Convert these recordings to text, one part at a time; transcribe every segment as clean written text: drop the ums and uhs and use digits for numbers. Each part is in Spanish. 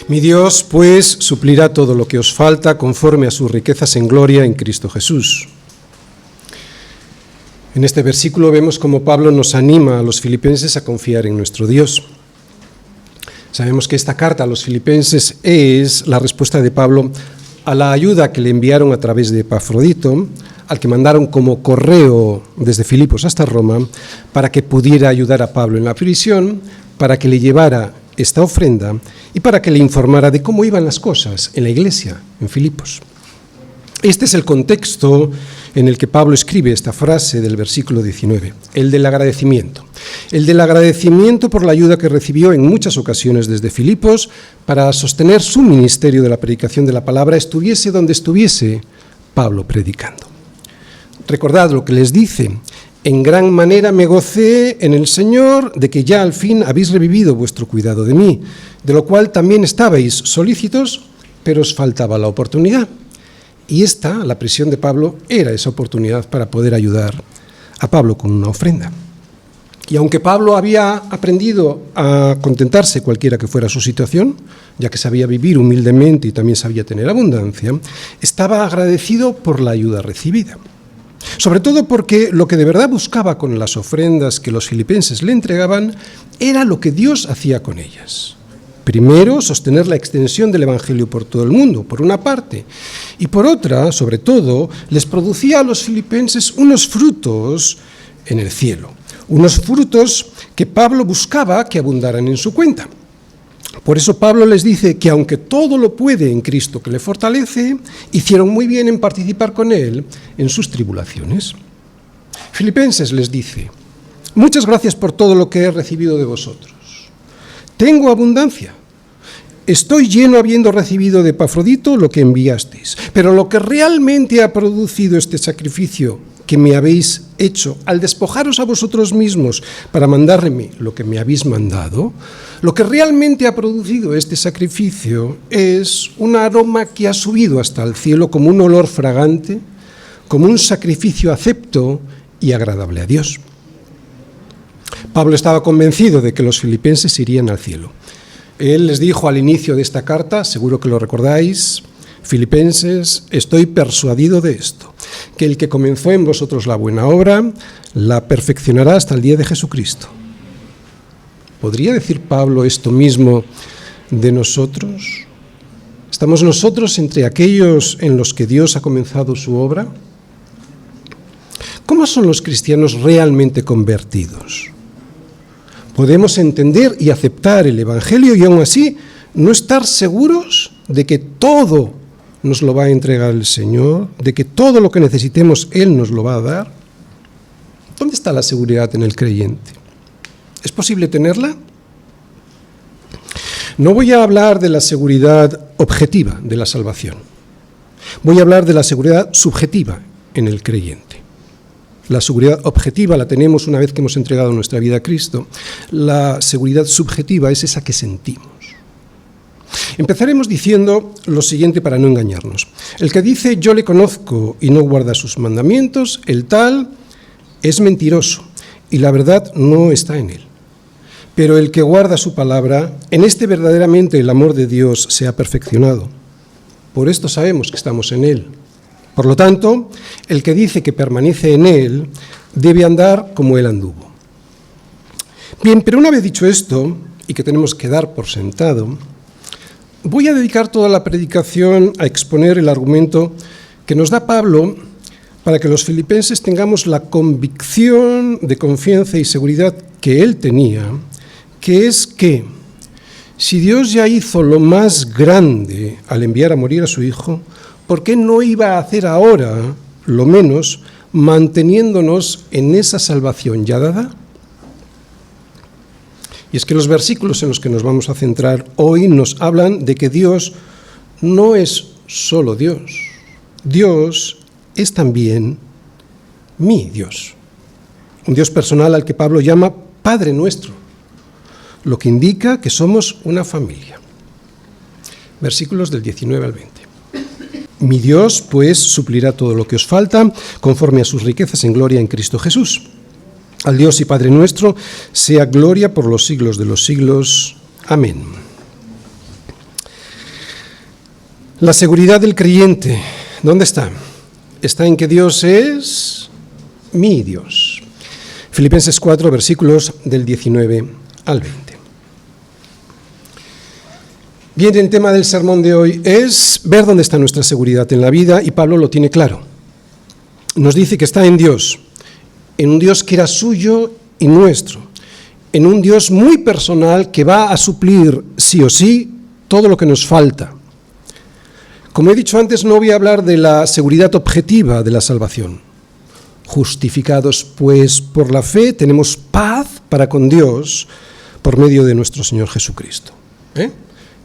Mi Dios, pues, suplirá todo lo que os falta conforme a sus riquezas en gloria en Cristo Jesús. En este versículo vemos cómo Pablo nos anima a los filipenses a confiar en nuestro Dios. Sabemos que esta carta a los filipenses es la respuesta de Pablo a la ayuda que le enviaron a través de Epafrodito, al que mandaron como correo desde Filipos hasta Roma, para que pudiera ayudar a Pablo en la prisión, para que le llevara esta ofrenda y para que le informara de cómo iban las cosas en la iglesia, en Filipos. Este es el contexto en el que Pablo escribe esta frase del versículo 19, el del agradecimiento. El del agradecimiento por la ayuda que recibió en muchas ocasiones desde Filipos para sostener su ministerio de la predicación de la palabra, estuviese donde estuviese Pablo predicando. Recordad lo que les dice: en gran manera me gocé en el Señor de que ya al fin habéis revivido vuestro cuidado de mí, de lo cual también estabais solícitos, pero os faltaba la oportunidad. Y esta, la prisión de Pablo, era esa oportunidad para poder ayudar a Pablo con una ofrenda. Y aunque Pablo había aprendido a contentarse cualquiera que fuera su situación, ya que sabía vivir humildemente y también sabía tener abundancia, estaba agradecido por la ayuda recibida. Sobre todo porque lo que de verdad buscaba con las ofrendas que los filipenses le entregaban era lo que Dios hacía con ellas. Primero, sostener la extensión del Evangelio por todo el mundo, por una parte, y por otra, sobre todo, les producía a los filipenses unos frutos en el cielo, unos frutos que Pablo buscaba que abundaran en su cuenta. Por eso Pablo les dice que aunque todo lo puede en Cristo que le fortalece, hicieron muy bien en participar con él en sus tribulaciones. Filipenses les dice: muchas gracias por todo lo que he recibido de vosotros. Tengo abundancia. Estoy lleno habiendo recibido de Epafrodito lo que enviasteis. Pero lo que realmente ha producido este sacrificio que me habéis hecho al despojaros a vosotros mismos para mandarme lo que me habéis mandado, lo que realmente ha producido este sacrificio es un aroma que ha subido hasta el cielo como un olor fragante, como un sacrificio acepto y agradable a Dios. Pablo estaba convencido de que los filipenses irían al cielo. Él les dijo al inicio de esta carta, seguro que lo recordáis: Filipenses, estoy persuadido de esto, que el que comenzó en vosotros la buena obra, la perfeccionará hasta el día de Jesucristo. ¿Podría decir Pablo esto mismo de nosotros? ¿Estamos nosotros entre aquellos en los que Dios ha comenzado su obra? ¿Cómo son los cristianos realmente convertidos? Podemos entender y aceptar el Evangelio y aún así no estar seguros de que todo nos lo va a entregar el Señor, de que todo lo que necesitemos Él nos lo va a dar. ¿Dónde está la seguridad en el creyente? ¿Es posible tenerla? No voy a hablar de la seguridad objetiva de la salvación. Voy a hablar de la seguridad subjetiva en el creyente. La seguridad objetiva la tenemos una vez que hemos entregado nuestra vida a Cristo. La seguridad subjetiva es esa que sentimos. Empezaremos diciendo lo siguiente para no engañarnos. El que dice yo le conozco y no guarda sus mandamientos, el tal es mentiroso y la verdad no está en él. Pero el que guarda su palabra, en este verdaderamente el amor de Dios se ha perfeccionado. Por esto sabemos que estamos en él. Por lo tanto, el que dice que permanece en él debe andar como él anduvo. Bien, pero una vez dicho esto, y que tenemos que dar por sentado, voy a dedicar toda la predicación a exponer el argumento que nos da Pablo para que los filipenses tengamos la convicción de confianza y seguridad que él tenía, que es que si Dios ya hizo lo más grande al enviar a morir a su Hijo, ¿por qué no iba a hacer ahora, lo menos, manteniéndonos en esa salvación ya dada? Y es que los versículos en los que nos vamos a centrar hoy nos hablan de que Dios no es solo Dios. Dios es también mi Dios. Un Dios personal al que Pablo llama Padre nuestro, lo que indica que somos una familia. Versículos del 19 al 20. Mi Dios, pues, suplirá todo lo que os falta, conforme a sus riquezas en gloria en Cristo Jesús. Al Dios y Padre nuestro, sea gloria por los siglos de los siglos. Amén. La seguridad del creyente, ¿dónde está? Está en que Dios es mi Dios. Filipenses 4, versículos del 19 al 20. Bien, el tema del sermón de hoy es ver dónde está nuestra seguridad en la vida, y Pablo lo tiene claro. Nos dice que está en Dios, en un Dios que era suyo y nuestro, en un Dios muy personal que va a suplir sí o sí todo lo que nos falta. Como he dicho antes, no voy a hablar de la seguridad objetiva de la salvación. Justificados, pues, por la fe, tenemos paz para con Dios por medio de nuestro Señor Jesucristo.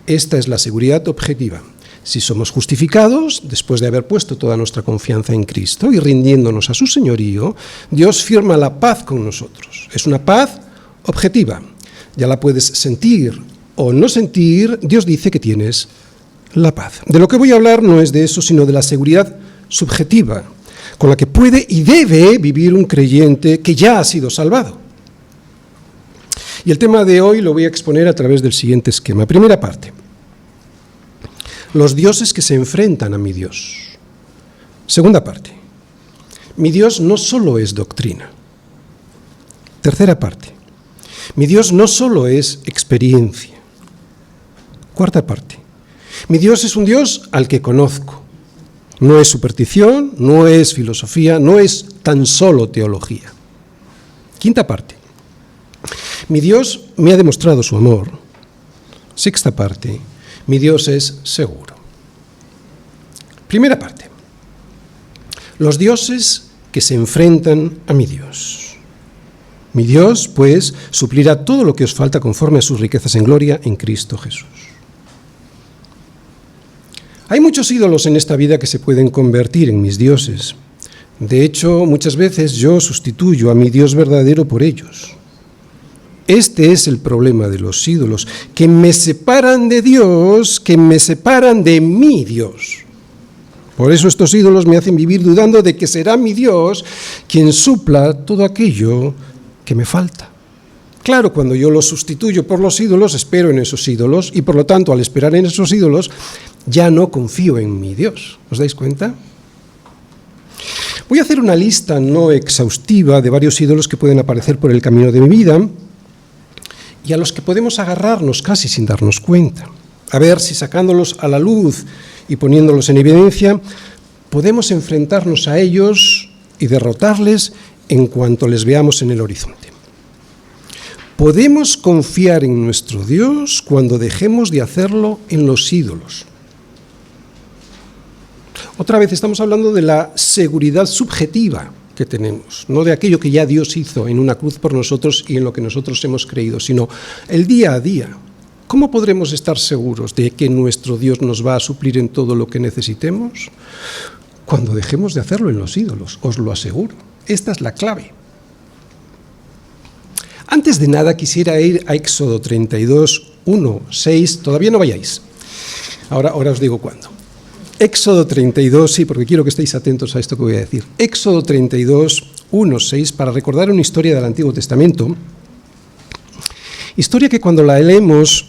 Esta es la seguridad objetiva. Si somos justificados, después de haber puesto toda nuestra confianza en Cristo y rindiéndonos a su señorío, Dios firma la paz con nosotros. Es una paz objetiva. Ya la puedes sentir o no sentir, Dios dice que tienes la paz. De lo que voy a hablar no es de eso, sino de la seguridad subjetiva, con la que puede y debe vivir un creyente que ya ha sido salvado. Y el tema de hoy lo voy a exponer a través del siguiente esquema. Primera parte. Los dioses que se enfrentan a mi Dios. Segunda parte. Mi Dios no solo es doctrina. Tercera parte. Mi Dios no solo es experiencia. Cuarta parte. Mi Dios es un Dios al que conozco. No es superstición, no es filosofía, no es tan solo teología. Quinta parte. Mi Dios me ha demostrado su amor. Sexta parte. Mi Dios es seguro. Primera parte. Los dioses que se enfrentan a mi Dios. Mi Dios, pues, suplirá todo lo que os falta conforme a sus riquezas en gloria en Cristo Jesús. Hay muchos ídolos en esta vida que se pueden convertir en mis dioses. De hecho, muchas veces yo sustituyo a mi Dios verdadero por ellos. Este es el problema de los ídolos, que me separan de Dios, que me separan de mi Dios. Por eso estos ídolos me hacen vivir dudando de que será mi Dios quien supla todo aquello que me falta. Claro, cuando yo los sustituyo por los ídolos, espero en esos ídolos, y por lo tanto, al esperar en esos ídolos, ya no confío en mi Dios. ¿Os dais cuenta? Voy a hacer una lista no exhaustiva de varios ídolos que pueden aparecer por el camino de mi vida y a los que podemos agarrarnos casi sin darnos cuenta. A ver si sacándolos a la luz y poniéndolos en evidencia, podemos enfrentarnos a ellos y derrotarles en cuanto les veamos en el horizonte. Podemos confiar en nuestro Dios cuando dejemos de hacerlo en los ídolos. Otra vez estamos hablando de la seguridad subjetiva que tenemos, no de aquello que ya Dios hizo en una cruz por nosotros y en lo que nosotros hemos creído, sino el día a día. ¿Cómo podremos estar seguros de que nuestro Dios nos va a suplir en todo lo que necesitemos? Cuando dejemos de hacerlo en los ídolos, os lo aseguro. Esta es la clave. Antes de nada quisiera ir a Éxodo 32, 1, 6, todavía no vayáis. Ahora os digo cuándo. Éxodo 32, sí, porque quiero que estéis atentos a esto que voy a decir. Éxodo 32, 1, 6, para recordar una historia del Antiguo Testamento. Historia que cuando la leemos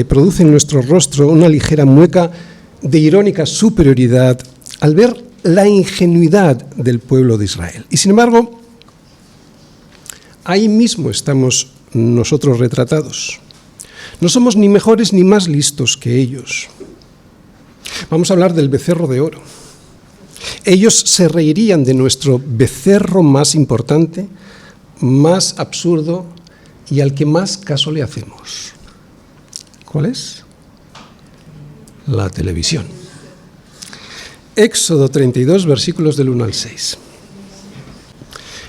produce en nuestro rostro una ligera mueca de irónica superioridad al ver la ingenuidad del pueblo de Israel. Y sin embargo, ahí mismo estamos nosotros retratados. No somos ni mejores ni más listos que ellos. Vamos a hablar del becerro de oro. Ellos se reirían de nuestro becerro más importante, más absurdo y al que más caso le hacemos. ¿Cuál es? La televisión. Éxodo 32, versículos del 1 al 6.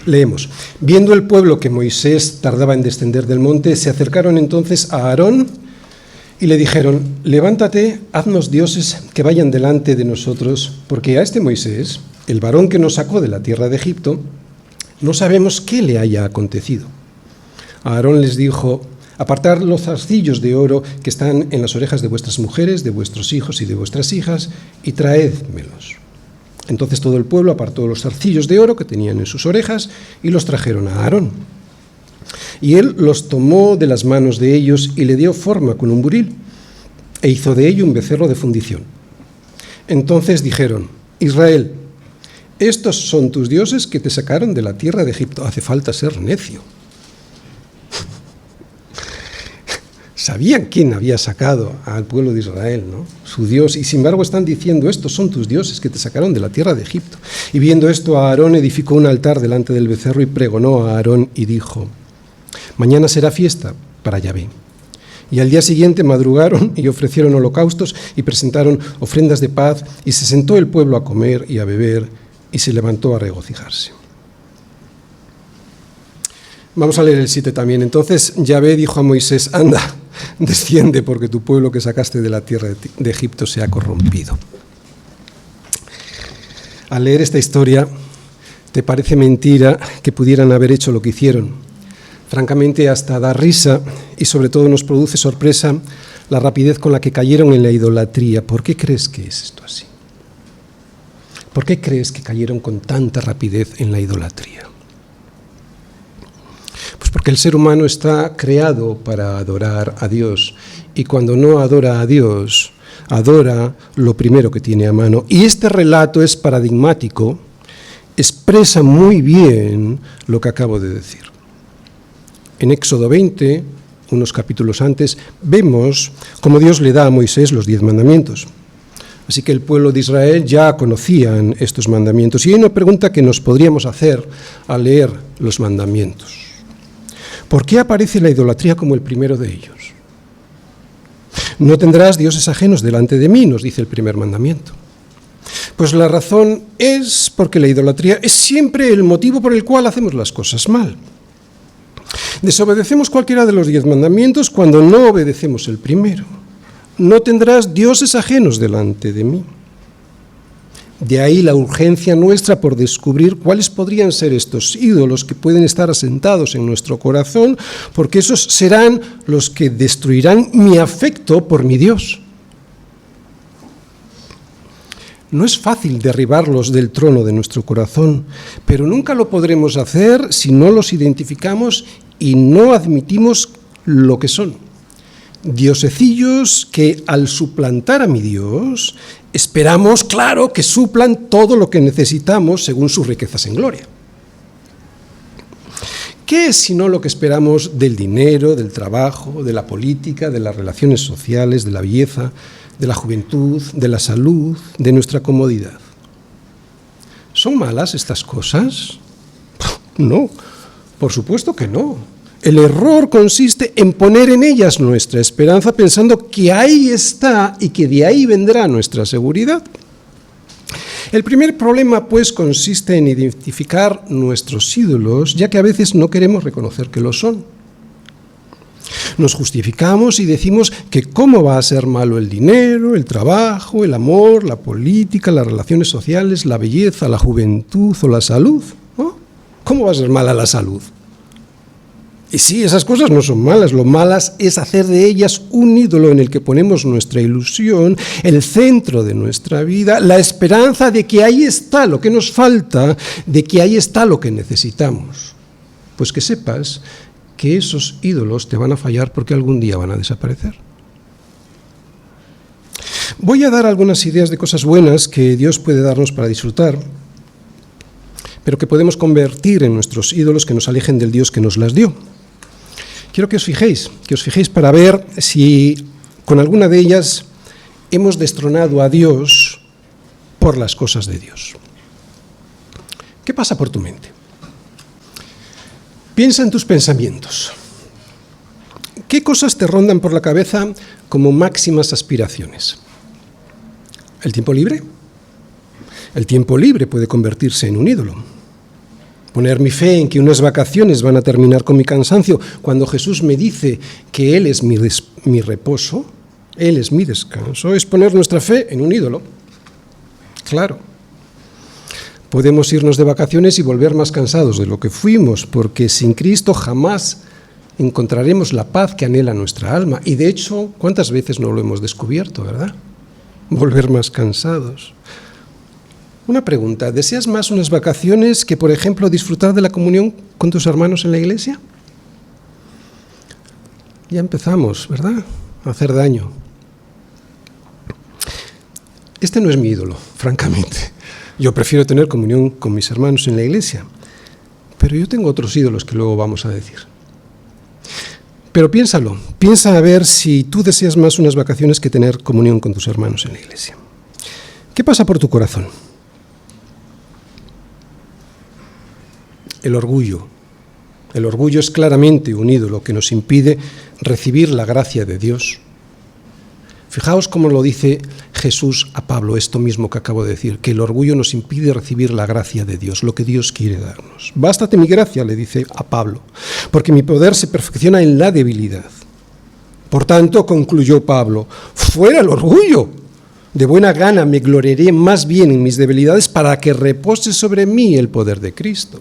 Leemos. Viendo el pueblo que Moisés tardaba en descender del monte, se acercaron entonces a Aarón y le dijeron, levántate, haznos dioses que vayan delante de nosotros, porque a este Moisés, el varón que nos sacó de la tierra de Egipto, no sabemos qué le haya acontecido. Aarón les dijo, apartad los zarcillos de oro que están en las orejas de vuestras mujeres, de vuestros hijos y de vuestras hijas, y traédmelos. Entonces todo el pueblo apartó los zarcillos de oro que tenían en sus orejas y los trajeron a Aarón. Y él los tomó de las manos de ellos y le dio forma con un buril, e hizo de ello un becerro de fundición. Entonces dijeron: Israel, estos son tus dioses que te sacaron de la tierra de Egipto. Hace falta ser necio. Sabían quién había sacado al pueblo de Israel, ¿no? Su Dios, y sin embargo están diciendo: estos son tus dioses que te sacaron de la tierra de Egipto. Y viendo esto, Aarón edificó un altar delante del becerro y pregonó a Aarón y dijo: mañana será fiesta para Yahvé. Y al día siguiente madrugaron y ofrecieron holocaustos y presentaron ofrendas de paz, y se sentó el pueblo a comer y a beber, y se levantó a regocijarse. Vamos a leer el 7 también. Entonces Yahvé dijo a Moisés: anda, desciende, porque tu pueblo que sacaste de la tierra de Egipto se ha corrompido. Al leer esta historia, te parece mentira que pudieran haber hecho lo que hicieron. Francamente, hasta da risa, y sobre todo nos produce sorpresa la rapidez con la que cayeron en la idolatría. ¿Por qué crees que es esto así? ¿Por qué crees que cayeron con tanta rapidez en la idolatría? Pues porque el ser humano está creado para adorar a Dios, y cuando no adora a Dios, adora lo primero que tiene a mano. Y este relato es paradigmático, expresa muy bien lo que acabo de decir. En Éxodo 20, unos capítulos antes, vemos cómo Dios le da a Moisés los 10 mandamientos. Así que el pueblo de Israel ya conocían estos mandamientos. Y hay una pregunta que nos podríamos hacer al leer los mandamientos. ¿Por qué aparece la idolatría como el primero de ellos? No tendrás dioses ajenos delante de mí, nos dice el primer mandamiento. Pues la razón es porque la idolatría es siempre el motivo por el cual hacemos las cosas mal. Desobedecemos cualquiera de los 10 mandamientos cuando no obedecemos el primero. No tendrás dioses ajenos delante de mí. De ahí la urgencia nuestra por descubrir cuáles podrían ser estos ídolos que pueden estar asentados en nuestro corazón, porque esos serán los que destruirán mi afecto por mi Dios. No es fácil derribarlos del trono de nuestro corazón, pero nunca lo podremos hacer si no los identificamos y no admitimos lo que son. Diosecillos que al suplantar a mi Dios, esperamos, claro, que suplan todo lo que necesitamos según sus riquezas en gloria. ¿Qué es sino lo que esperamos del dinero, del trabajo, de la política, de las relaciones sociales, de la belleza, de la juventud, de la salud, de nuestra comodidad? ¿Son malas estas cosas? No, por supuesto que no. El error consiste en poner en ellas nuestra esperanza pensando que ahí está y que de ahí vendrá nuestra seguridad. El primer problema, pues, consiste en identificar nuestros ídolos, ya que a veces no queremos reconocer que lo son. Nos justificamos y decimos que cómo va a ser malo el dinero, el trabajo, el amor, la política, las relaciones sociales, la belleza, la juventud o la salud, ¿no? ¿Cómo va a ser mala la salud? Y sí, esas cosas no son malas, lo malas es hacer de ellas un ídolo en el que ponemos nuestra ilusión, el centro de nuestra vida, la esperanza de que ahí está lo que nos falta, de que ahí está lo que necesitamos. Pues que sepas que esos ídolos te van a fallar porque algún día van a desaparecer. Voy a dar algunas ideas de cosas buenas que Dios puede darnos para disfrutar, pero que podemos convertir en nuestros ídolos que nos alejen del Dios que nos las dio. Quiero que os fijéis para ver si con alguna de ellas hemos destronado a Dios por las cosas de Dios. ¿Qué pasa por tu mente? Piensa en tus pensamientos. ¿Qué cosas te rondan por la cabeza como máximas aspiraciones? ¿El tiempo libre? El tiempo libre puede convertirse en un ídolo. Poner mi fe en que unas vacaciones van a terminar con mi cansancio, cuando Jesús me dice que Él es mi reposo, Él es mi descanso, es poner nuestra fe en un ídolo. Claro. Podemos irnos de vacaciones y volver más cansados de lo que fuimos, porque sin Cristo jamás encontraremos la paz que anhela nuestra alma. Y de hecho, ¿cuántas veces no lo hemos descubierto, verdad? Volver más cansados. Una pregunta, ¿deseas más unas vacaciones que, por ejemplo, disfrutar de la comunión con tus hermanos en la iglesia? Ya empezamos, ¿verdad?, a hacer daño. Este no es mi ídolo, francamente. Yo prefiero tener comunión con mis hermanos en la iglesia, pero yo tengo otros ídolos que luego vamos a decir. Pero piénsalo, piensa a ver si tú deseas más unas vacaciones que tener comunión con tus hermanos en la iglesia. ¿Qué pasa por tu corazón? El orgullo. El orgullo es claramente un ídolo que nos impide recibir la gracia de Dios. Fijaos cómo lo dice Jesús a Pablo, esto mismo que acabo de decir, que el orgullo nos impide recibir la gracia de Dios, lo que Dios quiere darnos. Bástate mi gracia, le dice a Pablo, porque mi poder se perfecciona en la debilidad. Por tanto, concluyó Pablo, fuera el orgullo. De buena gana me gloriaré más bien en mis debilidades para que repose sobre mí el poder de Cristo.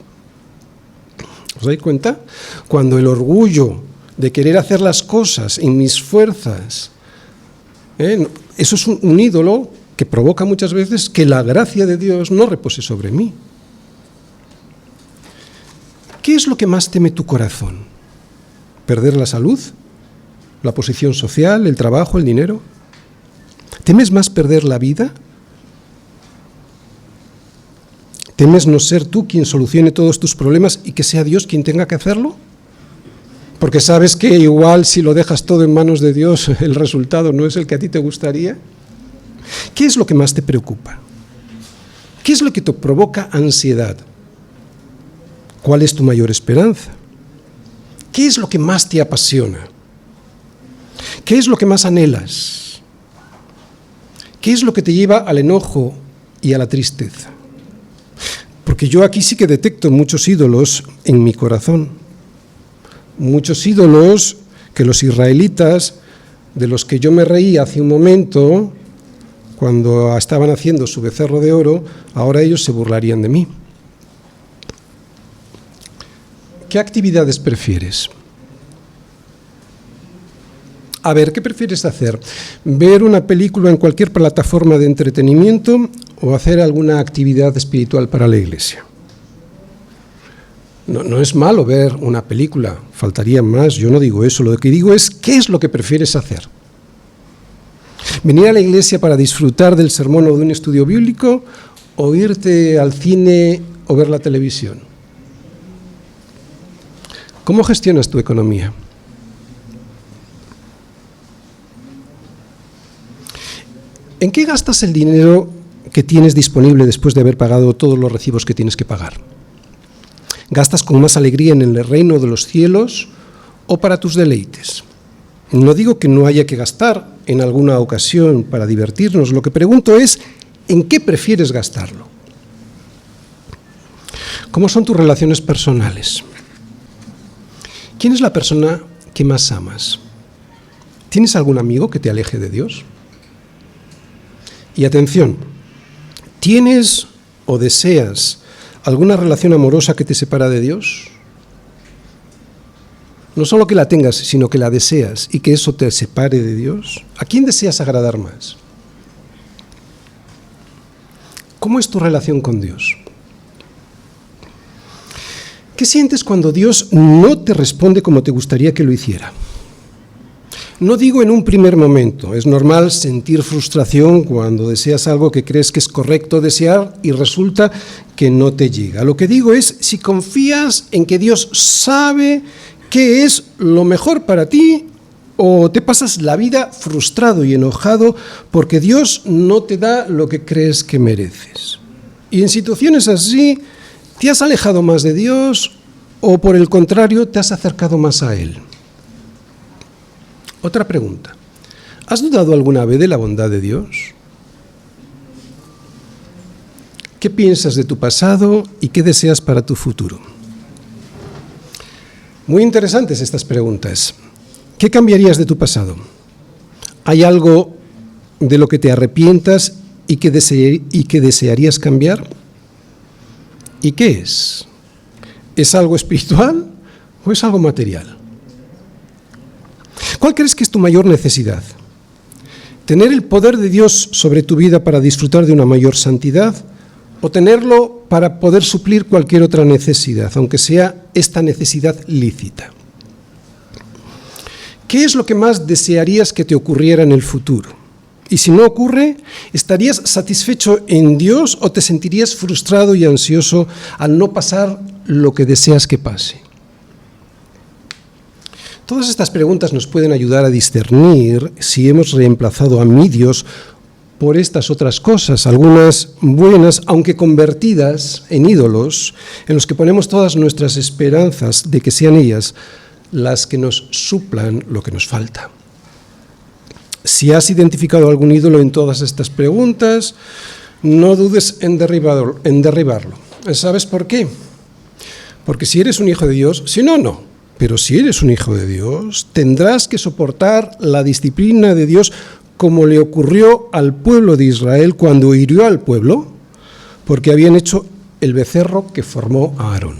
¿Os dais cuenta? Cuando el orgullo de querer hacer las cosas en mis fuerzas, eso es un ídolo que provoca muchas veces que la gracia de Dios no repose sobre mí. ¿Qué es lo que más teme tu corazón? ¿Perder la salud? ¿La posición social? ¿El trabajo? ¿El dinero? ¿Temes más perder la vida? ¿Temes no ser tú quien solucione todos tus problemas y que sea Dios quien tenga que hacerlo? Porque sabes que igual si lo dejas todo en manos de Dios, el resultado no es el que a ti te gustaría. ¿Qué es lo que más te preocupa? ¿Qué es lo que te provoca ansiedad? ¿Cuál es tu mayor esperanza? ¿Qué es lo que más te apasiona? ¿Qué es lo que más anhelas? ¿Qué es lo que te lleva al enojo y a la tristeza? Porque yo aquí sí que detecto muchos ídolos en mi corazón. Muchos ídolos que los israelitas, de los que yo me reí hace un momento, cuando estaban haciendo su becerro de oro, ahora ellos se burlarían de mí. ¿Qué actividades prefieres? A ver, ¿qué prefieres hacer? ¿Ver una película en cualquier plataforma de entretenimiento o hacer alguna actividad espiritual para la iglesia? No es malo ver una película, faltaría más, yo no digo eso, lo que digo es ¿qué es lo que prefieres hacer? ¿Venir a la iglesia para disfrutar del sermón o de un estudio bíblico o irte al cine o ver la televisión? ¿Cómo gestionas tu economía? ¿En qué gastas el dinero que tienes disponible después de haber pagado todos los recibos que tienes que pagar? ¿Gastas con más alegría en el reino de los cielos o para tus deleites? No digo que no haya que gastar en alguna ocasión para divertirnos, lo que pregunto es, ¿en qué prefieres gastarlo? ¿Cómo son tus relaciones personales? ¿Quién es la persona que más amas? ¿Tienes algún amigo que te aleje de Dios? Y atención, ¿tienes o deseas alguna relación amorosa que te separa de Dios? No solo que la tengas, sino que la deseas y que eso te separe de Dios. ¿A quién deseas agradar más? ¿Cómo es tu relación con Dios? ¿Qué sientes cuando Dios no te responde como te gustaría que lo hiciera? No digo en un primer momento, es normal sentir frustración cuando deseas algo que crees que es correcto desear y resulta que no te llega. Lo que digo es, si confías en que Dios sabe qué es lo mejor para ti, o te pasas la vida frustrado y enojado porque Dios no te da lo que crees que mereces. Y en situaciones así, ¿te has alejado más de Dios o por el contrario te has acercado más a Él? Otra pregunta. ¿Has dudado alguna vez de la bondad de Dios? ¿Qué piensas de tu pasado y qué deseas para tu futuro? Muy interesantes estas preguntas. ¿Qué cambiarías de tu pasado? ¿Hay algo de lo que te arrepientas y que desearías cambiar? ¿Y qué es? ¿Es algo espiritual o es algo material? ¿Cuál crees que es tu mayor necesidad? ¿Tener el poder de Dios sobre tu vida para disfrutar de una mayor santidad? ¿O tenerlo para poder suplir cualquier otra necesidad, aunque sea esta necesidad lícita? ¿Qué es lo que más desearías que te ocurriera en el futuro? Y si no ocurre, ¿estarías satisfecho en Dios o te sentirías frustrado y ansioso al no pasar lo que deseas que pase? Todas estas preguntas nos pueden ayudar a discernir si hemos reemplazado a mi Dios por estas otras cosas, algunas buenas, aunque convertidas en ídolos, en los que ponemos todas nuestras esperanzas de que sean ellas las que nos suplan lo que nos falta. Si has identificado algún ídolo en todas estas preguntas, no dudes en derribarlo. ¿Sabes por qué? Porque si eres un hijo de Dios, si no, no. Pero si eres un hijo de Dios, tendrás que soportar la disciplina de Dios como le ocurrió al pueblo de Israel cuando hirió al pueblo, porque habían hecho el becerro que formó a Aarón.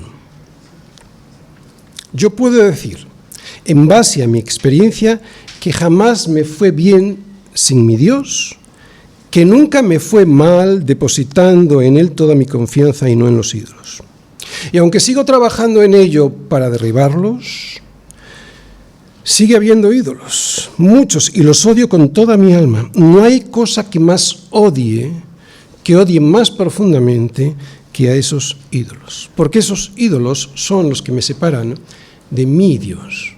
Yo puedo decir, en base a mi experiencia, que jamás me fue bien sin mi Dios, que nunca me fue mal depositando en Él toda mi confianza y no en los ídolos. Y aunque sigo trabajando en ello para derribarlos, sigue habiendo ídolos, muchos, y los odio con toda mi alma. No hay cosa que odie más profundamente que a esos ídolos, porque esos ídolos son los que me separan de mi Dios.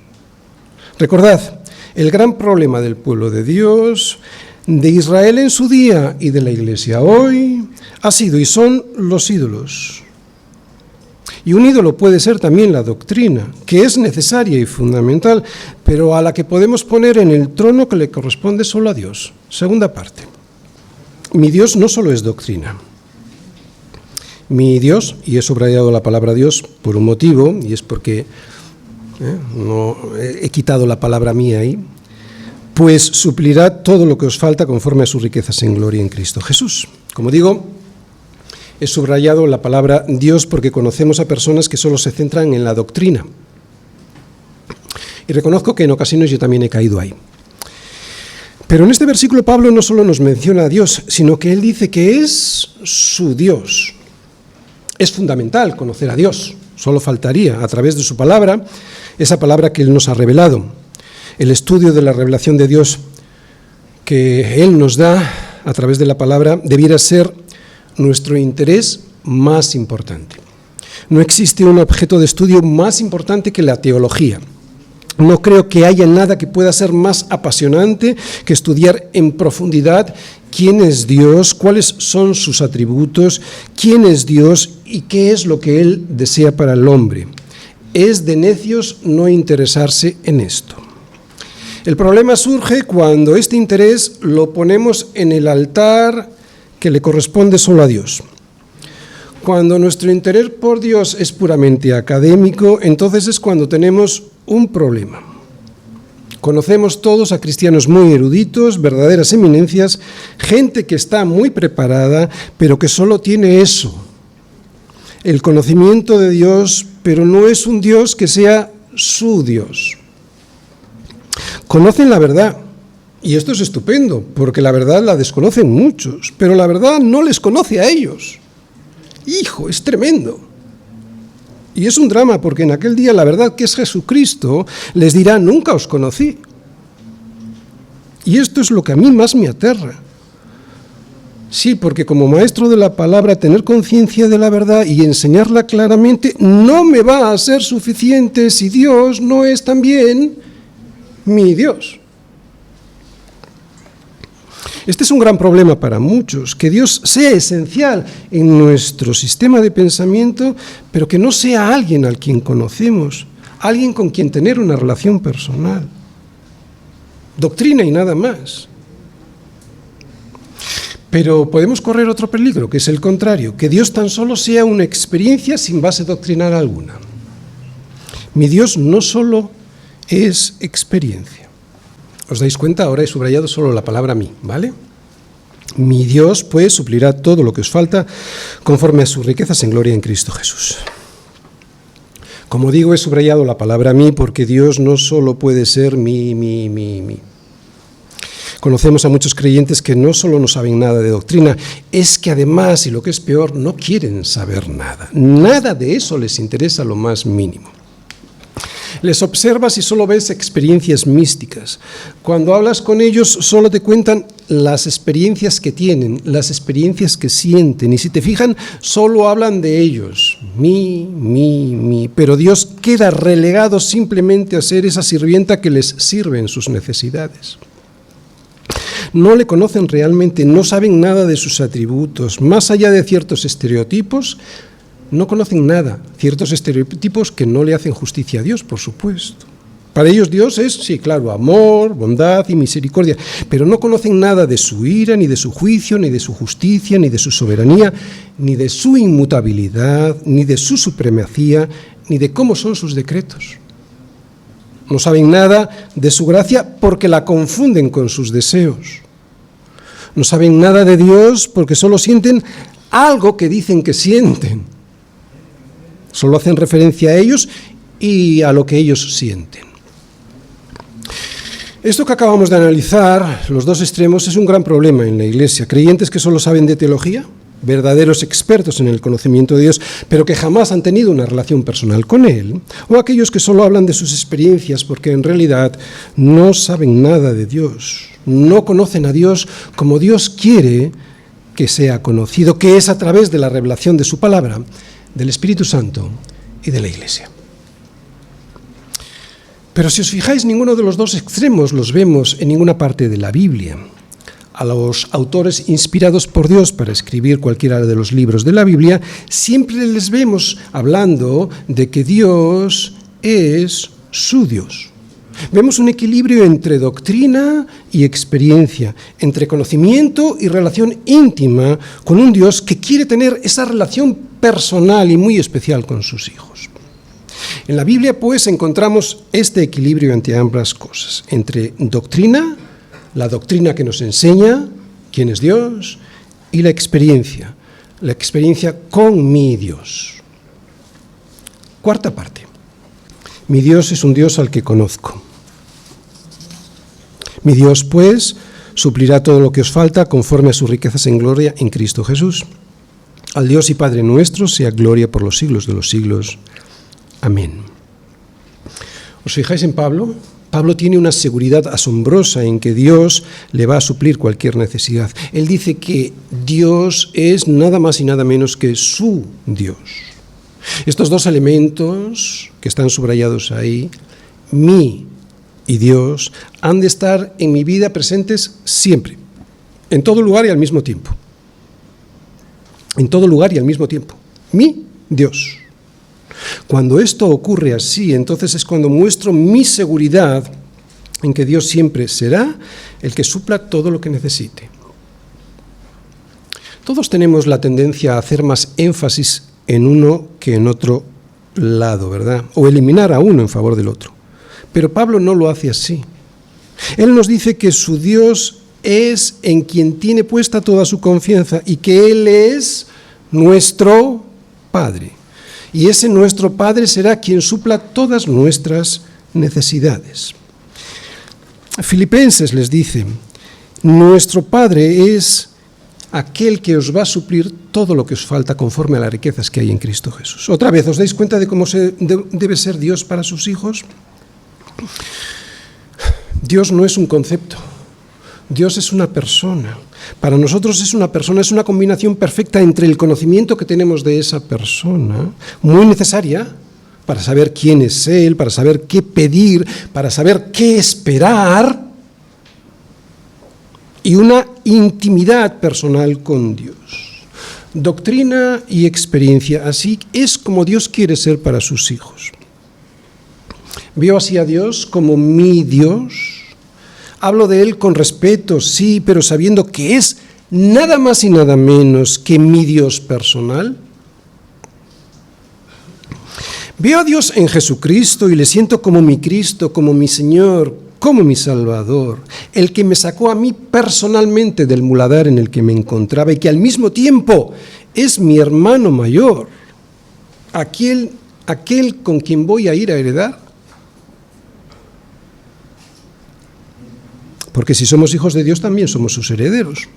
Recordad, el gran problema del pueblo de Dios, de Israel en su día y de la Iglesia hoy, ha sido y son los ídolos. Y un ídolo puede ser también la doctrina, que es necesaria y fundamental, pero a la que podemos poner en el trono que le corresponde solo a Dios. Segunda parte. Mi Dios no solo es doctrina. Mi Dios, y he subrayado la palabra Dios por un motivo, y es porque no he quitado la palabra mía ahí, pues suplirá todo lo que os falta conforme a sus riquezas en gloria en Cristo Jesús. Como digo, he subrayado la palabra Dios porque conocemos a personas que solo se centran en la doctrina. Y reconozco que en ocasiones yo también he caído ahí. Pero en este versículo Pablo no solo nos menciona a Dios, sino que él dice que es su Dios. Es fundamental conocer a Dios, solo faltaría, a través de su palabra, esa palabra que él nos ha revelado. El estudio de la revelación de Dios que él nos da a través de la palabra debiera ser nuestro interés más importante. No existe un objeto de estudio más importante que la teología. No creo que haya nada que pueda ser más apasionante que estudiar en profundidad quién es Dios, cuáles son sus atributos, quién es Dios y qué es lo que Él desea para el hombre. Es de necios no interesarse en esto. El problema surge cuando este interés lo ponemos en el altar que le corresponde solo a Dios. Cuando nuestro interés por Dios es puramente académico, entonces es cuando tenemos un problema. Conocemos todos a cristianos muy eruditos, verdaderas eminencias, gente que está muy preparada, pero que solo tiene eso, el conocimiento de Dios, pero no es un Dios que sea su Dios. Conocen la verdad. Y esto es estupendo, porque la verdad la desconocen muchos, pero la verdad no les conoce a ellos. Hijo, es tremendo. Y es un drama, porque en aquel día la verdad que es Jesucristo les dirá, nunca os conocí. Y esto es lo que a mí más me aterra. Sí, porque como maestro de la palabra, tener conciencia de la verdad y enseñarla claramente no me va a ser suficiente si Dios no es también mi Dios. Este es un gran problema para muchos, que Dios sea esencial en nuestro sistema de pensamiento, pero que no sea alguien al quien conocemos, alguien con quien tener una relación personal. Doctrina y nada más. Pero podemos correr otro peligro, que es el contrario, que Dios tan solo sea una experiencia sin base doctrinal alguna. Mi Dios no solo es experiencia. ¿Os dais cuenta? Ahora he subrayado solo la palabra mí, ¿vale? Mi Dios, pues, suplirá todo lo que os falta conforme a sus riquezas en gloria en Cristo Jesús. Como digo, he subrayado la palabra mí porque Dios no solo puede ser mí. Conocemos a muchos creyentes que no solo no saben nada de doctrina, es que además, y lo que es peor, no quieren saber nada. Nada de eso les interesa lo más mínimo. Les observas y solo ves experiencias místicas. Cuando hablas con ellos solo te cuentan las experiencias que tienen, las experiencias que sienten. Y si te fijan, solo hablan de ellos. Mi. Pero Dios queda relegado simplemente a ser esa sirvienta que les sirve en sus necesidades. No le conocen realmente, no saben nada de sus atributos. Más allá de ciertos estereotipos, no conocen nada, ciertos estereotipos que no le hacen justicia a Dios, por supuesto. Para ellos Dios es, sí, claro, amor, bondad y misericordia, pero no conocen nada de su ira, ni de su juicio, ni de su justicia, ni de su soberanía, ni de su inmutabilidad, ni de su supremacía, ni de cómo son sus decretos. No saben nada de su gracia porque la confunden con sus deseos. No saben nada de Dios porque solo sienten algo que dicen que sienten. Solo hacen referencia a ellos y a lo que ellos sienten. Esto que acabamos de analizar, los dos extremos, es un gran problema en la Iglesia. Creyentes que solo saben de teología, verdaderos expertos en el conocimiento de Dios, pero que jamás han tenido una relación personal con Él, o aquellos que solo hablan de sus experiencias porque en realidad no saben nada de Dios, no conocen a Dios como Dios quiere que sea conocido, que es a través de la revelación de su palabra, del Espíritu Santo y de la Iglesia. Pero si os fijáis, ninguno de los dos extremos los vemos en ninguna parte de la Biblia. A los autores inspirados por Dios para escribir cualquiera de los libros de la Biblia, siempre les vemos hablando de que Dios es su Dios. Vemos un equilibrio entre doctrina y experiencia, entre conocimiento y relación íntima con un Dios que quiere tener esa relación personal y muy especial con sus hijos. En la Biblia, pues, encontramos este equilibrio entre ambas cosas, entre doctrina, la doctrina que nos enseña quién es Dios, y la experiencia con mi Dios. Cuarta parte. Mi Dios es un Dios al que conozco. Mi Dios, pues, suplirá todo lo que os falta conforme a sus riquezas en gloria en Cristo Jesús. Al Dios y Padre nuestro sea gloria por los siglos de los siglos. Amén. ¿Os fijáis en Pablo? Pablo tiene una seguridad asombrosa en que Dios le va a suplir cualquier necesidad. Él dice que Dios es nada más y nada menos que su Dios. Estos dos elementos que están subrayados ahí, mi y Dios, han de estar en mi vida presentes siempre, en todo lugar y al mismo tiempo. En todo lugar y al mismo tiempo. Mi Dios. Cuando esto ocurre así, entonces es cuando muestro mi seguridad en que Dios siempre será el que supla todo lo que necesite. Todos tenemos la tendencia a hacer más énfasis en uno que en otro lado, ¿verdad? O eliminar a uno en favor del otro. Pero Pablo no lo hace así. Él nos dice que su Dios es en quien tiene puesta toda su confianza y que Él es nuestro Padre. Y ese nuestro Padre será quien supla todas nuestras necesidades. Filipenses les dice, nuestro Padre es aquel que os va a suplir todo lo que os falta conforme a las riquezas que hay en Cristo Jesús. Otra vez, ¿os dais cuenta de cómo debe ser Dios para sus hijos? Dios no es un concepto, Dios es una persona. Para nosotros es una persona, es una combinación perfecta entre el conocimiento que tenemos de esa persona, muy necesaria para saber quién es Él, para saber qué pedir, para saber qué esperar, y una intimidad personal con Dios. Doctrina y experiencia, así es como Dios quiere ser para sus hijos. Veo así a Dios como mi Dios. Hablo de Él con respeto, sí, pero sabiendo que es nada más y nada menos que mi Dios personal. Veo a Dios en Jesucristo y le siento como mi Cristo, como mi Señor, como mi Salvador, el que me sacó a mí personalmente del muladar en el que me encontraba y que al mismo tiempo es mi hermano mayor, aquel con quien voy a ir a heredar. Porque si somos hijos de Dios también somos sus herederos.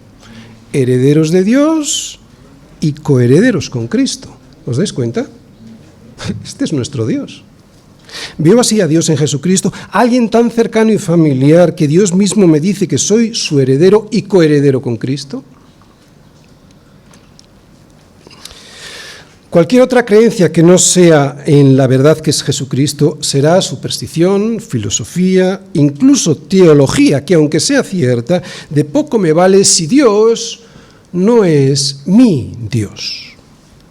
Herederos de Dios y coherederos con Cristo. ¿Os dais cuenta? Este es nuestro Dios. Veo así a Dios en Jesucristo, alguien tan cercano y familiar que Dios mismo me dice que soy su heredero y coheredero con Cristo. Cualquier otra creencia que no sea en la verdad que es Jesucristo será superstición, filosofía, incluso teología, que aunque sea cierta, de poco me vale si Dios no es mi Dios,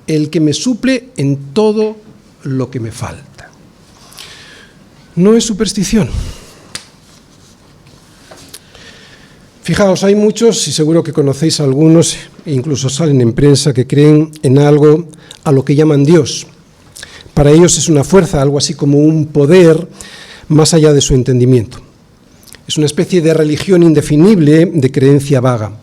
el que me suple en todo lo que me falta. No es superstición. Fijaos, hay muchos, y seguro que conocéis a algunos, incluso salen en prensa, que creen en algo a lo que llaman Dios. Para ellos es una fuerza, algo así como un poder más allá de su entendimiento. Es una especie de religión indefinible, de creencia vaga.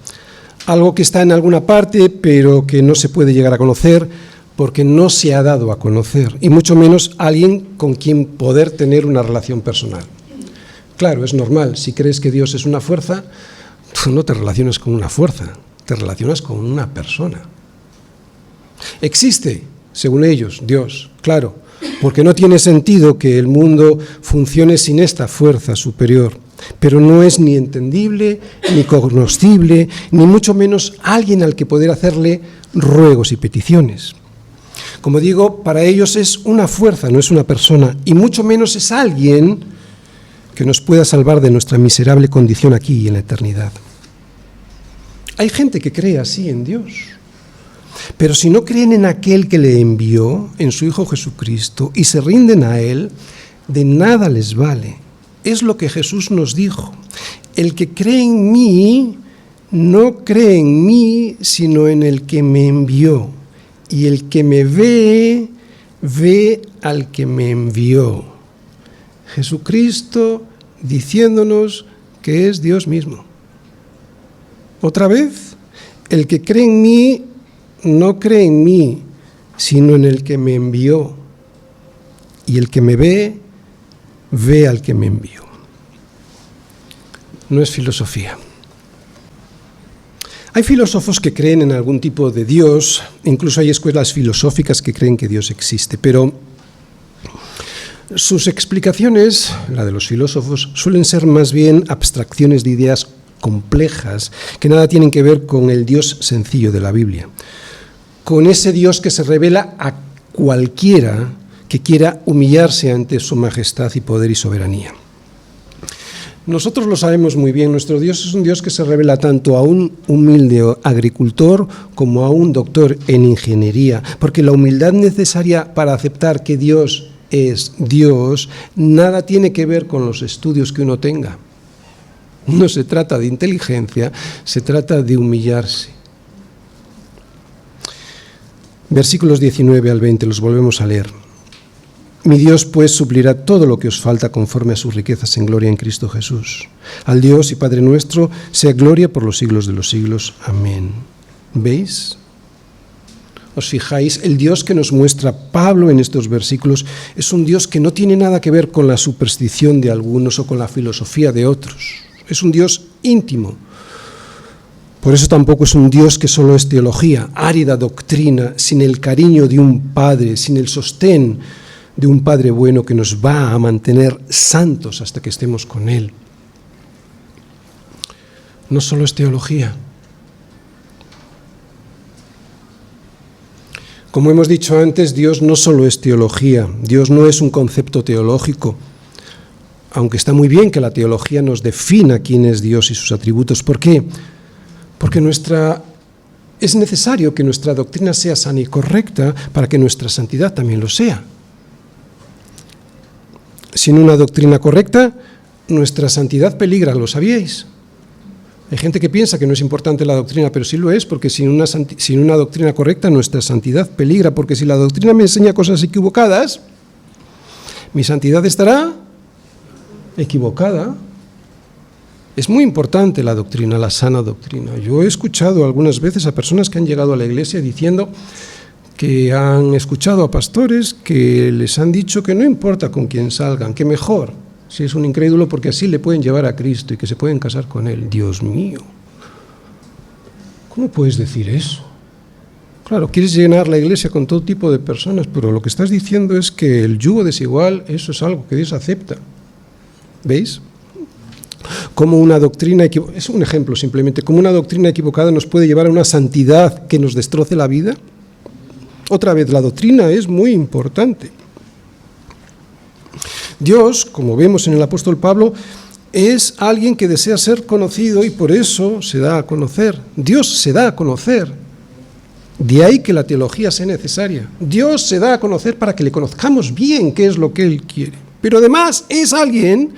Algo que está en alguna parte, pero que no se puede llegar a conocer porque no se ha dado a conocer, y mucho menos alguien con quien poder tener una relación personal. Claro, es normal, si crees que Dios es una fuerza, no te relacionas con una fuerza, te relacionas con una persona. Existe, según ellos, Dios, claro, porque no tiene sentido que el mundo funcione sin esta fuerza superior, pero no es ni entendible, ni cognoscible, ni mucho menos alguien al que poder hacerle ruegos y peticiones. Como digo, para ellos es una fuerza, no es una persona, y mucho menos es alguien que nos pueda salvar de nuestra miserable condición aquí y en la eternidad. Hay gente que cree así en Dios, pero si no creen en aquel que le envió, en su Hijo Jesucristo, y se rinden a Él, de nada les vale. Es lo que Jesús nos dijo. El que cree en mí, no cree en mí, sino en el que me envió. Y el que me ve, ve al que me envió. Jesucristo diciéndonos que es Dios mismo. Otra vez, el que cree en mí, no cree en mí, sino en el que me envió. Y el que me ve, ve al que me envió. No es filosofía. Hay filósofos que creen en algún tipo de Dios, incluso hay escuelas filosóficas que creen que Dios existe, pero sus explicaciones, la de los filósofos, suelen ser más bien abstracciones de ideas complejas que nada tienen que ver con el Dios sencillo de la Biblia, con ese Dios que se revela a cualquiera que quiera humillarse ante su majestad y poder y soberanía. Nosotros lo sabemos muy bien, nuestro Dios es un Dios que se revela tanto a un humilde agricultor como a un doctor en ingeniería, porque la humildad necesaria para aceptar que Dios es Dios nada tiene que ver con los estudios que uno tenga. No se trata de inteligencia, se trata de humillarse. Versículos 19 al 20, los volvemos a leer. Mi Dios, pues, suplirá todo lo que os falta conforme a sus riquezas en gloria en Cristo Jesús. Al Dios y Padre nuestro, sea gloria por los siglos de los siglos. Amén. ¿Veis? ¿Os fijáis? El Dios que nos muestra Pablo en estos versículos es un Dios que no tiene nada que ver con la superstición de algunos o con la filosofía de otros. Es un Dios íntimo. Por eso tampoco es un Dios que solo es teología, árida doctrina, sin el cariño de un Padre, sin el sostén de un Padre bueno que nos va a mantener santos hasta que estemos con Él. No solo es teología. Como hemos dicho antes, Dios no solo es teología, Dios no es un concepto teológico, aunque está muy bien que la teología nos defina quién es Dios y sus atributos. ¿Por qué? Porque es necesario que nuestra doctrina sea sana y correcta para que nuestra santidad también lo sea. Sin una doctrina correcta, nuestra santidad peligra, ¿lo sabíais? Hay gente que piensa que no es importante la doctrina, pero sí lo es, porque sin una doctrina correcta nuestra santidad peligra, porque si la doctrina me enseña cosas equivocadas, mi santidad estará equivocada. Es muy importante la doctrina, la sana doctrina. Yo he escuchado algunas veces a personas que han llegado a la iglesia diciendo que han escuchado a pastores que les han dicho que no importa con quién salgan, que mejor si es un incrédulo porque así le pueden llevar a Cristo y que se pueden casar con Él. Dios mío, ¿cómo puedes decir eso? Claro, quieres llenar la iglesia con todo tipo de personas, pero lo que estás diciendo es que el yugo desigual, eso es algo que Dios acepta. ¿Veis? Como una doctrina equivocada, es un ejemplo simplemente, como una doctrina equivocada nos puede llevar a una santidad que nos destroce la vida. Otra vez, la doctrina es muy importante. Dios, como vemos en el apóstol Pablo, es alguien que desea ser conocido y por eso se da a conocer. Dios se da a conocer. De ahí que la teología sea necesaria. Dios se da a conocer para que le conozcamos bien qué es lo que Él quiere. Pero además es alguien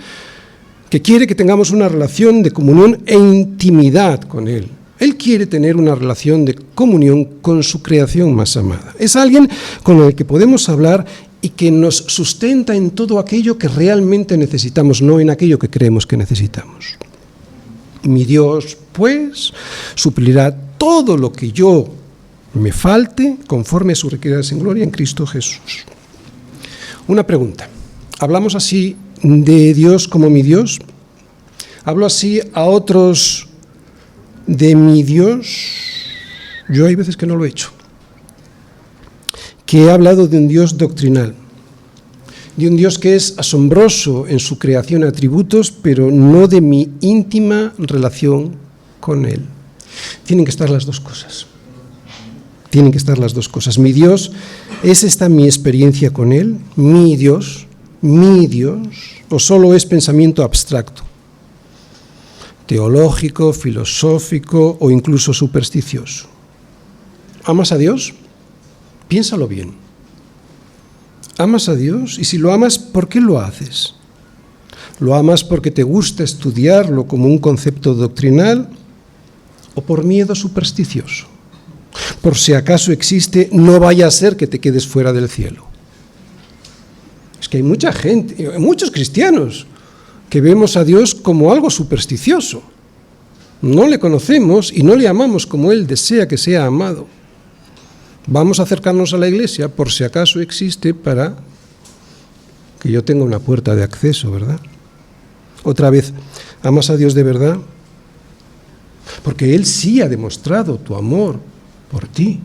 que quiere que tengamos una relación de comunión e intimidad con Él. Él quiere tener una relación de comunión con su creación más amada. Es alguien con el que podemos hablar y que nos sustenta en todo aquello que realmente necesitamos, no en aquello que creemos que necesitamos. Mi Dios, pues, suplirá todo lo que yo me falte conforme a sus riquezas en gloria en Cristo Jesús. Una pregunta. ¿Hablamos así de Dios como mi Dios? ¿Hablo así a otros de mi Dios? Yo hay veces que no lo he hecho. Que he hablado de un Dios doctrinal, de un Dios que es asombroso en su creación de atributos, pero no de mi íntima relación con Él. Tienen que estar las dos cosas. Tienen que estar las dos cosas. Mi Dios, ¿es esta mi experiencia con Él? Mi Dios, o solo es pensamiento abstracto, teológico, filosófico o incluso supersticioso. ¿Amas a Dios? Piénsalo bien. ¿Amas a Dios? Y si lo amas, ¿por qué lo haces? ¿Lo amas porque te gusta estudiarlo como un concepto doctrinal o por miedo supersticioso? Por si acaso existe, no vaya a ser que te quedes fuera del cielo. Es que hay mucha gente, muchos cristianos, que vemos a Dios como algo supersticioso. No le conocemos y no le amamos como Él desea que sea amado. Vamos a acercarnos a la iglesia por si acaso existe para que yo tenga una puerta de acceso, ¿verdad? Otra vez, ¿amas a Dios de verdad? Porque Él sí ha demostrado tu amor por ti,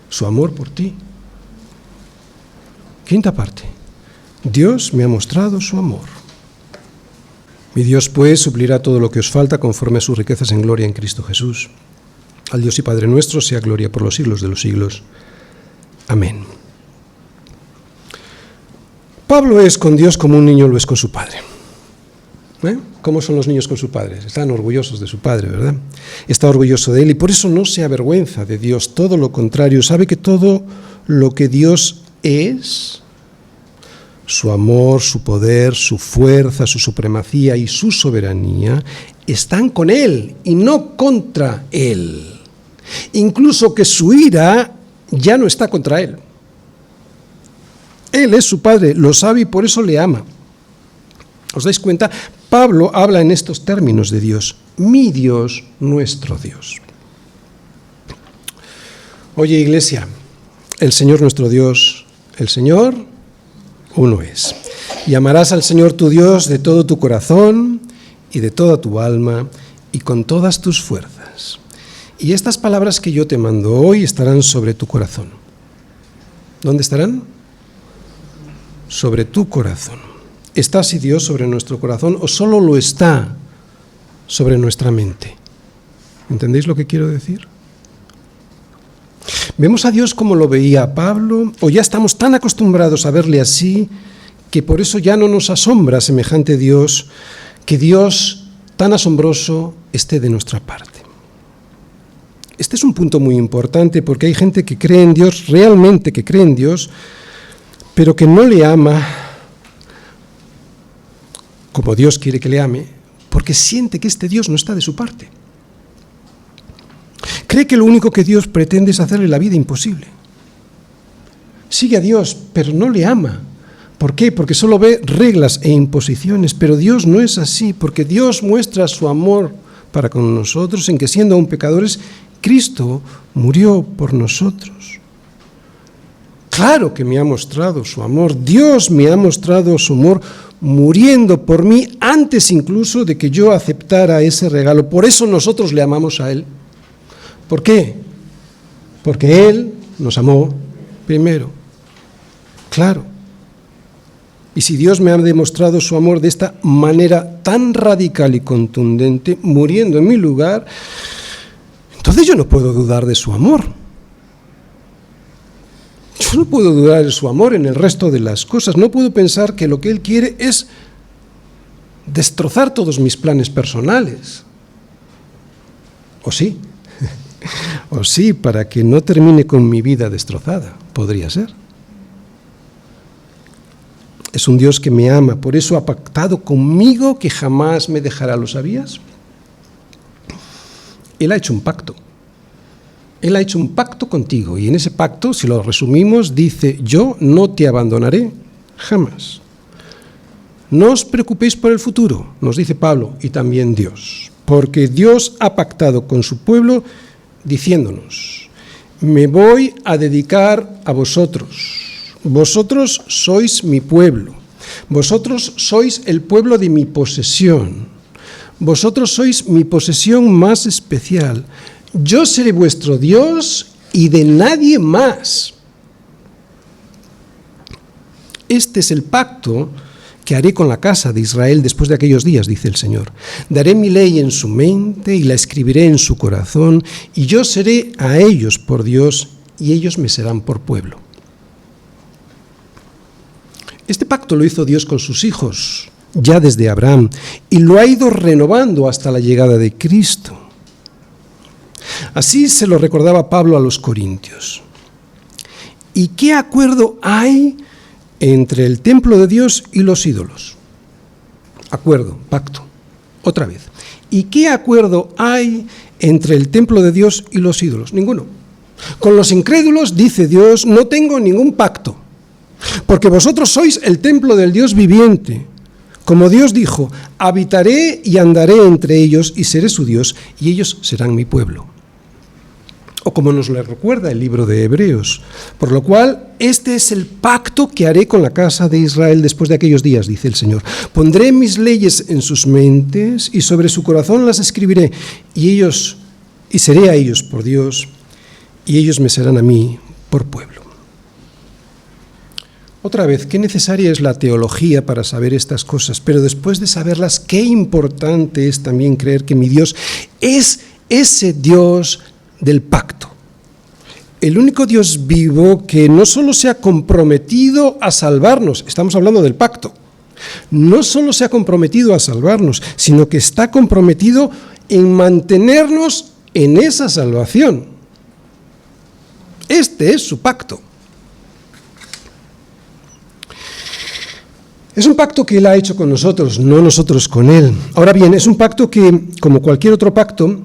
su amor por ti. Quinta parte. Dios me ha mostrado su amor. Mi Dios, pues, suplirá todo lo que os falta conforme a sus riquezas en gloria en Cristo Jesús. Al Dios y Padre nuestro sea gloria por los siglos de los siglos. Amén. Pablo es con Dios como un niño lo es con su padre. ¿Cómo son los niños con su padre? Están orgullosos de su padre, ¿verdad? Está orgulloso de él y por eso no se avergüenza de Dios, todo lo contrario, sabe que todo lo que Dios es, su amor, su poder, su fuerza, su supremacía y su soberanía, están con él y no contra él. Incluso que su ira ya no está contra él. Él es su padre, lo sabe y por eso le ama. ¿Os dais cuenta? Pablo habla en estos términos de Dios, mi Dios, nuestro Dios. Oye, iglesia, el Señor nuestro Dios, el Señor uno es. Y amarás al Señor tu Dios de todo tu corazón y de toda tu alma y con todas tus fuerzas. Y estas palabras que yo te mando hoy estarán sobre tu corazón. ¿Dónde estarán? Sobre tu corazón. ¿Está así Dios sobre nuestro corazón o solo lo está sobre nuestra mente? ¿Entendéis lo que quiero decir? ¿Vemos a Dios como lo veía Pablo o ya estamos tan acostumbrados a verle así que por eso ya no nos asombra semejante Dios, que Dios tan asombroso esté de nuestra parte? Este es un punto muy importante porque hay gente que cree en Dios, realmente que cree en Dios, pero que no le ama como Dios quiere que le ame, porque siente que este Dios no está de su parte. Cree que lo único que Dios pretende es hacerle la vida imposible. Sigue a Dios, pero no le ama. ¿Por qué? Porque solo ve reglas e imposiciones, pero Dios no es así, porque Dios muestra su amor para con nosotros en que siendo aún pecadores, Cristo murió por nosotros. Claro que me ha mostrado su amor, Dios me ha mostrado su amor muriendo por mí antes incluso de que yo aceptara ese regalo. Por eso nosotros le amamos a Él. ¿Por qué? Porque Él nos amó primero. Claro. Y si Dios me ha demostrado su amor de esta manera tan radical y contundente, muriendo en mi lugar, entonces yo no puedo dudar de su amor. Yo no puedo dudar de su amor en el resto de las cosas. No puedo pensar que lo que Él quiere es destrozar todos mis planes personales. ¿O sí? ¿O sí, para que no termine con mi vida destrozada? Podría ser. Es un Dios que me ama, por eso ha pactado conmigo que jamás me dejará. ¿Lo sabías? Él ha hecho un pacto. Él ha hecho un pacto contigo, y en ese pacto, si lo resumimos, dice: yo no te abandonaré jamás. No os preocupéis por el futuro, nos dice Pablo, y también Dios, porque Dios ha pactado con su pueblo diciéndonos: me voy a dedicar a vosotros. Vosotros sois mi pueblo, vosotros sois el pueblo de mi posesión, vosotros sois mi posesión más especial. Yo seré vuestro Dios y de nadie más. Este es el pacto que haré con la casa de Israel después de aquellos días, dice el Señor. Daré mi ley en su mente y la escribiré en su corazón, y yo seré a ellos por Dios y ellos me serán por pueblo. Este pacto lo hizo Dios con sus hijos, ya desde Abraham, y lo ha ido renovando hasta la llegada de Cristo. Así se lo recordaba Pablo a los corintios. ¿Y qué acuerdo hay entre el templo de Dios y los ídolos? Acuerdo, pacto. Otra vez. ¿Y qué acuerdo hay entre el templo de Dios y los ídolos? Ninguno. Con los incrédulos, dice Dios, no tengo ningún pacto, porque vosotros sois el templo del Dios viviente. Como Dios dijo: habitaré y andaré entre ellos y seré su Dios y ellos serán mi pueblo. O como nos lo recuerda el libro de Hebreos: por lo cual este es el pacto que haré con la casa de Israel después de aquellos días, dice el Señor. Pondré mis leyes en sus mentes y sobre su corazón las escribiré, y seré a ellos por Dios y ellos me serán a mí por pueblo. Otra vez, qué necesaria es la teología para saber estas cosas, pero después de saberlas, qué importante es también creer que mi Dios es ese Dios del pacto. El único Dios vivo que no solo se ha comprometido a salvarnos, estamos hablando del pacto, no solo se ha comprometido a salvarnos, sino que está comprometido en mantenernos en esa salvación. Este es su pacto. Es un pacto que Él ha hecho con nosotros, no nosotros con Él. Ahora bien, es un pacto que, como cualquier otro pacto,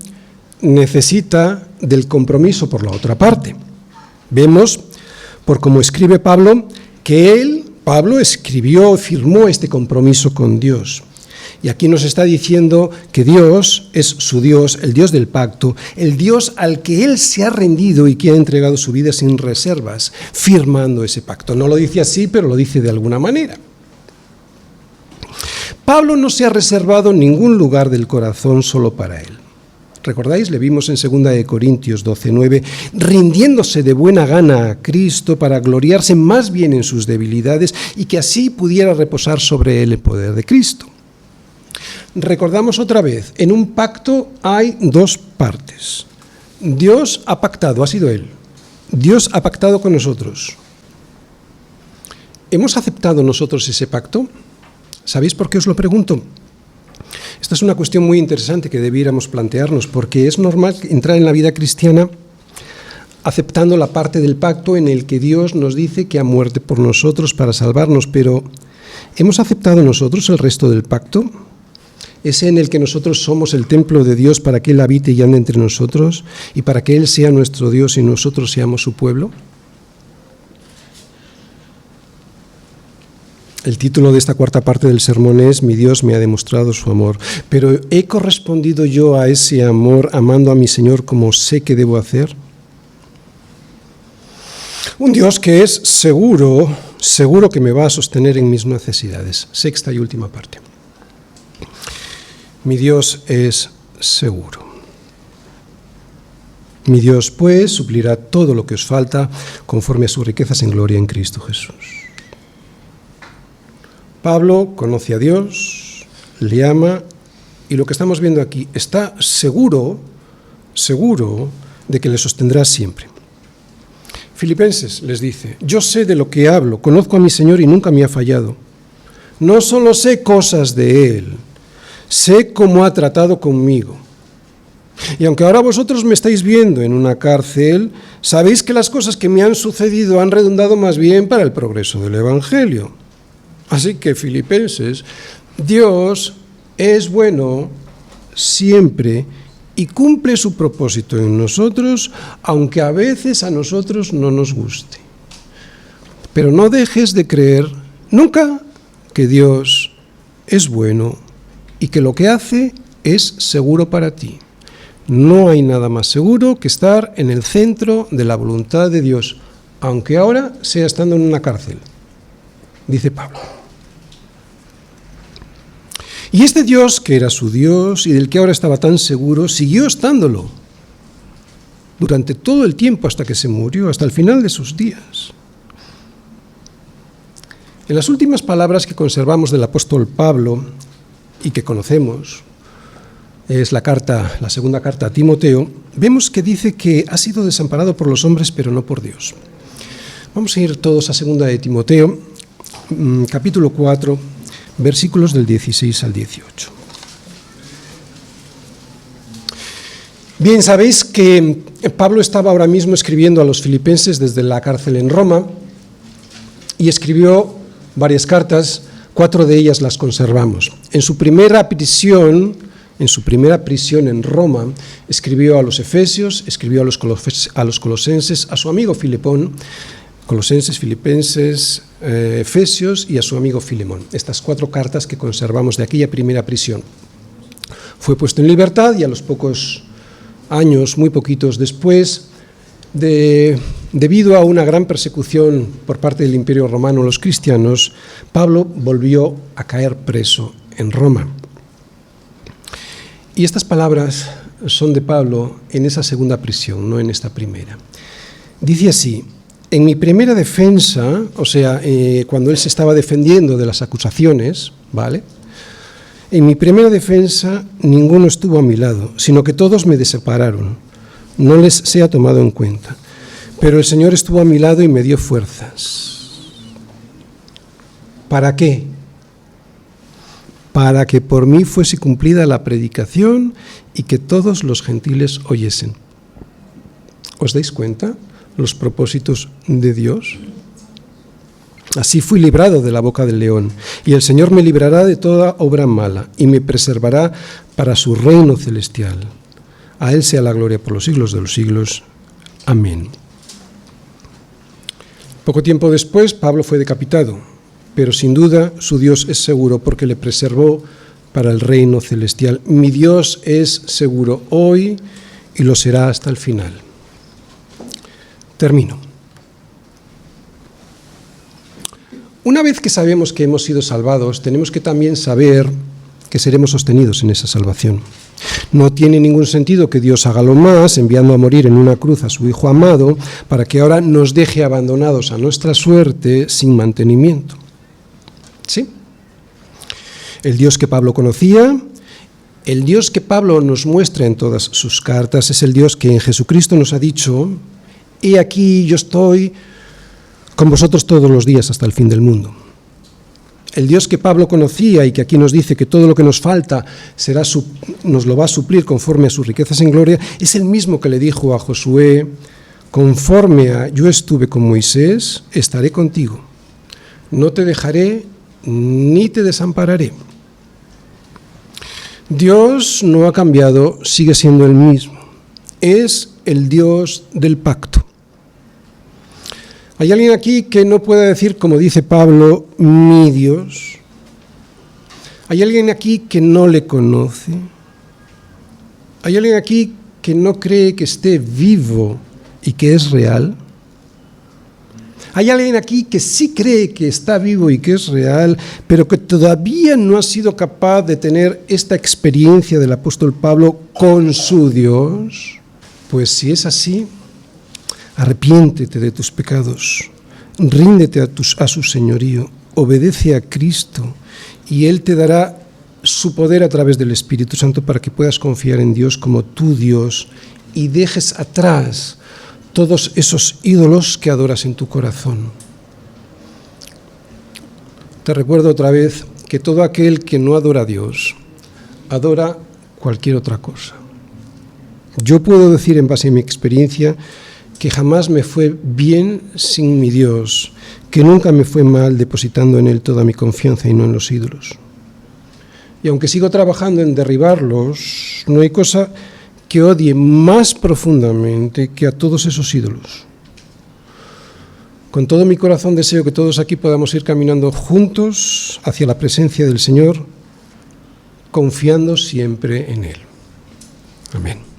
necesita del compromiso por la otra parte. Vemos, por como escribe Pablo, que Pablo escribió, firmó este compromiso con Dios. Y aquí nos está diciendo que Dios es su Dios, el Dios del pacto, el Dios al que Él se ha rendido y que ha entregado su vida sin reservas, firmando ese pacto. No lo dice así, pero lo dice de alguna manera. Pablo no se ha reservado ningún lugar del corazón solo para él. ¿Recordáis? Le vimos en 2 Corintios 12:9, rindiéndose de buena gana a Cristo para gloriarse más bien en sus debilidades y que así pudiera reposar sobre él el poder de Cristo. Recordamos otra vez, en un pacto hay dos partes. Dios ha pactado, ha sido Él. Dios ha pactado con nosotros. ¿Hemos aceptado nosotros ese pacto? ¿Sabéis por qué os lo pregunto? Esta es una cuestión muy interesante que debiéramos plantearnos, porque es normal entrar en la vida cristiana aceptando la parte del pacto en el que Dios nos dice que ha muerto por nosotros para salvarnos, pero ¿hemos aceptado nosotros el resto del pacto? Ese en el que nosotros somos el templo de Dios para que Él habite y ande entre nosotros y para que Él sea nuestro Dios y nosotros seamos su pueblo. El título de esta cuarta parte del sermón es: Mi Dios me ha demostrado su amor. Pero ¿he correspondido yo a ese amor amando a mi Señor como sé que debo hacer? Un Dios que es seguro que me va a sostener en mis necesidades. Sexta y última parte. Mi Dios es seguro. Mi Dios, pues, suplirá todo lo que os falta conforme a sus riquezas en gloria en Cristo Jesús. Pablo conoce a Dios, le ama, y lo que estamos viendo aquí, está seguro de que le sostendrá siempre. Filipenses les dice: yo sé de lo que hablo, conozco a mi Señor y nunca me ha fallado. No solo sé cosas de Él, sé cómo ha tratado conmigo. Y aunque ahora vosotros me estáis viendo en una cárcel, sabéis que las cosas que me han sucedido han redundado más bien para el progreso del Evangelio. Así que, Filipenses, Dios es bueno siempre y cumple su propósito en nosotros, aunque a veces a nosotros no nos guste. Pero no dejes de creer nunca que Dios es bueno y que lo que hace es seguro para ti. No hay nada más seguro que estar en el centro de la voluntad de Dios, aunque ahora sea estando en una cárcel, dice Pablo. Y este Dios, que era su Dios y del que ahora estaba tan seguro, siguió estándolo durante todo el tiempo hasta que se murió, hasta el final de sus días. En las últimas palabras que conservamos del apóstol Pablo y que conocemos, es la segunda carta a Timoteo, vemos que dice que ha sido desamparado por los hombres, pero no por Dios. Vamos a ir todos a segunda de Timoteo, capítulo 4, versículos del 16 al 18. Bien, sabéis que Pablo estaba ahora mismo escribiendo a los filipenses desde la cárcel en Roma y escribió varias cartas, 4 de ellas las conservamos. En su primera prisión en Roma, escribió a los efesios, escribió a los colosenses, a su amigo Filemón, Colosenses, Filipenses, Efesios y a su amigo Filemón. Estas 4 cartas que conservamos de aquella primera prisión. Fue puesto en libertad y a los pocos años, muy poquitos después, debido a una gran persecución por parte del Imperio Romano a los cristianos, Pablo volvió a caer preso en Roma. Y estas palabras son de Pablo en esa segunda prisión, no en esta primera. Dice así: en mi primera defensa, o sea, cuando él se estaba defendiendo de las acusaciones, ¿vale? En mi primera defensa ninguno estuvo a mi lado, sino que todos me desampararon. No les sea tomado en cuenta. Pero el Señor estuvo a mi lado y me dio fuerzas. ¿Para qué? Para que por mí fuese cumplida la predicación y que todos los gentiles oyesen. ¿Os dais cuenta los propósitos de Dios? Así fui librado de la boca del león, y el Señor me librará de toda obra mala y me preservará para su reino celestial. A Él sea la gloria por los siglos de los siglos. Amén. Poco tiempo después, Pablo fue decapitado, pero sin duda su Dios es seguro porque le preservó para el reino celestial. Mi Dios es seguro hoy y lo será hasta el final. Termino. Una vez que sabemos que hemos sido salvados, tenemos que también saber que seremos sostenidos en esa salvación. No tiene ningún sentido que Dios haga lo más, enviando a morir en una cruz a su Hijo amado, para que ahora nos deje abandonados a nuestra suerte sin mantenimiento. ¿Sí? El Dios que Pablo conocía, el Dios que Pablo nos muestra en todas sus cartas, es el Dios que en Jesucristo nos ha dicho: he aquí yo estoy con vosotros todos los días hasta el fin del mundo. El Dios que Pablo conocía y que aquí nos dice que todo lo que nos falta nos lo va a suplir conforme a sus riquezas en gloria, es el mismo que le dijo a Josué: conforme a yo estuve con Moisés, estaré contigo. No te dejaré ni te desampararé. Dios no ha cambiado, sigue siendo el mismo. Es el Dios del pacto. ¿Hay alguien aquí que no pueda decir, como dice Pablo, mi Dios? ¿Hay alguien aquí que no le conoce? ¿Hay alguien aquí que no cree que esté vivo y que es real? ¿Hay alguien aquí que sí cree que está vivo y que es real, pero que todavía no ha sido capaz de tener esta experiencia del apóstol Pablo con su Dios? Pues si es así, arrepiéntete de tus pecados, ríndete a su señorío, obedece a Cristo y Él te dará su poder a través del Espíritu Santo para que puedas confiar en Dios como tu Dios y dejes atrás todos esos ídolos que adoras en tu corazón. Te recuerdo otra vez que todo aquel que no adora a Dios, adora cualquier otra cosa. Yo puedo decir en base a mi experiencia que jamás me fue bien sin mi Dios, que nunca me fue mal depositando en Él toda mi confianza y no en los ídolos. Y aunque sigo trabajando en derribarlos, no hay cosa que odie más profundamente que a todos esos ídolos. Con todo mi corazón deseo que todos aquí podamos ir caminando juntos hacia la presencia del Señor, confiando siempre en Él. Amén.